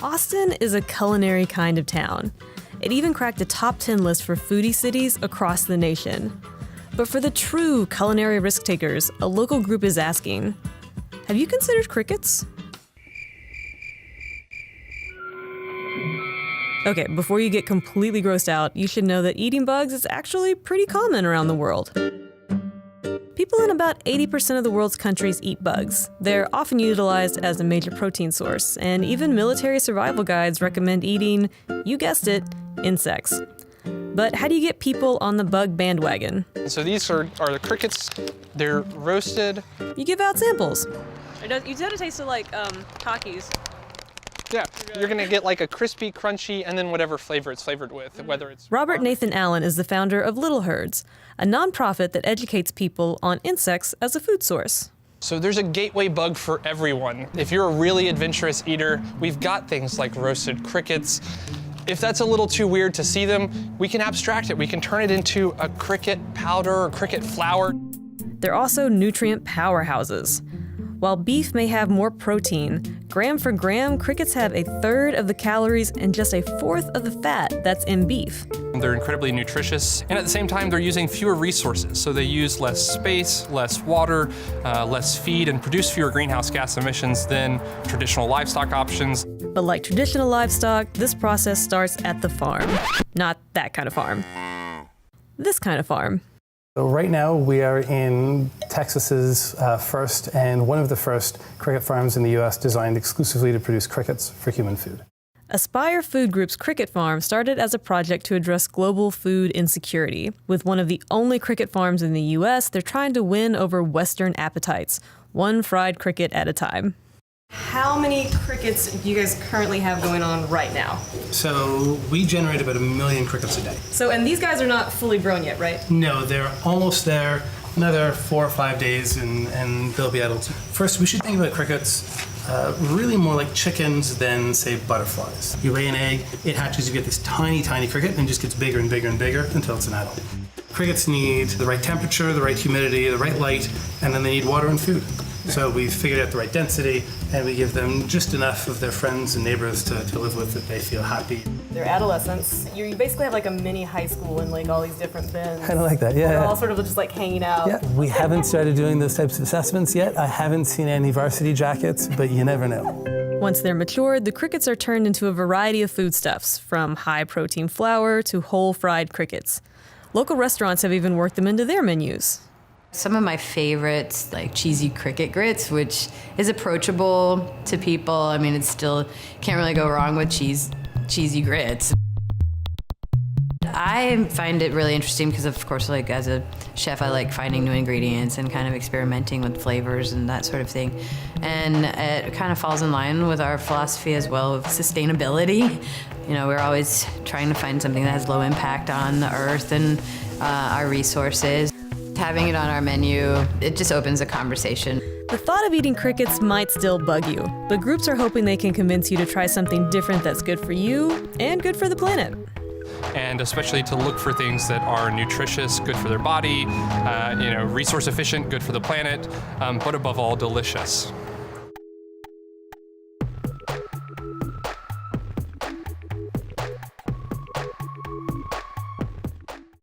Austin is a culinary kind of town. It even cracked a top 10 list for foodie cities across the nation. But for the true culinary risk takers, a local group is asking, have you considered crickets? Okay, before you get completely grossed out, you should know that eating bugs is actually pretty common around the world. People in about 80% of the world's countries eat bugs. They're often utilized as a major protein source, and even military survival guides recommend eating, you guessed it, insects. But how do you get people on the bug bandwagon? So these are the crickets. They're roasted. You give out samples. You said it tasted like Takis. Yeah, you're gonna get like a crispy, crunchy, and then whatever flavor it's flavored with, whether it's... Robert Nathan Allen is the founder of Little Herds, a nonprofit that educates people on insects as a food source. So there's a gateway bug for everyone. If you're a really adventurous eater, we've got things like roasted crickets. If that's a little too weird to see them, we can abstract it. We can turn it into a cricket powder or cricket flour. They're also nutrient powerhouses. While beef may have more protein, gram for gram, crickets have 1/3 of the calories and just 1/4 of the fat that's in beef. They're incredibly nutritious, and at the same time, they're using fewer resources. So they use less space, less water, less feed, and produce fewer greenhouse gas emissions than traditional livestock options. But like traditional livestock, this process starts at the farm. Not that kind of farm. This kind of farm. So right now we are in Texas's first and one of the first cricket farms in the U.S. designed exclusively to produce crickets for human food. Aspire Food Group's cricket farm started as a project to address global food insecurity. With one of the only cricket farms in the U.S., they're trying to win over Western appetites, one fried cricket at a time. How many crickets do you guys currently have going on right now? So we generate about 1 million crickets a day. So, and these guys are not fully grown yet, right? No, they're almost there. Another 4 or 5 days and they'll be adults. First, we should think about crickets really more like chickens than, say, butterflies. You lay an egg, it hatches, you get this tiny, tiny cricket, and it just gets bigger and bigger and bigger until it's an adult. Crickets need the right temperature, the right humidity, the right light, and then they need water and food. So we've figured out the right density, and we give them just enough of their friends and neighbors to live with that they feel happy. They're adolescents. You basically have like a mini high school and like all these different bins. Kind of like that, yeah. They're all sort of just like hanging out. Yeah, we haven't started doing those types of assessments yet. I haven't seen any varsity jackets, but you never know. Once they're matured, the crickets are turned into a variety of foodstuffs, from high-protein flour to whole fried crickets. Local restaurants have even worked them into their menus. Some of my favorites, like cheesy cricket grits, which is approachable to people. I mean, it's still, can't really go wrong with cheesy grits. I find it really interesting because, of course, like as a chef, I like finding new ingredients and kind of experimenting with flavors and that sort of thing. And it kind of falls in line with our philosophy as well of sustainability. You know, we're always trying to find something that has low impact on the earth and our resources. Having it on our menu, it just opens a conversation. The thought of eating crickets might still bug you, but groups are hoping they can convince you to try something different that's good for you and good for the planet. And especially to look for things that are nutritious, good for their body, resource efficient, good for the planet, but above all, delicious.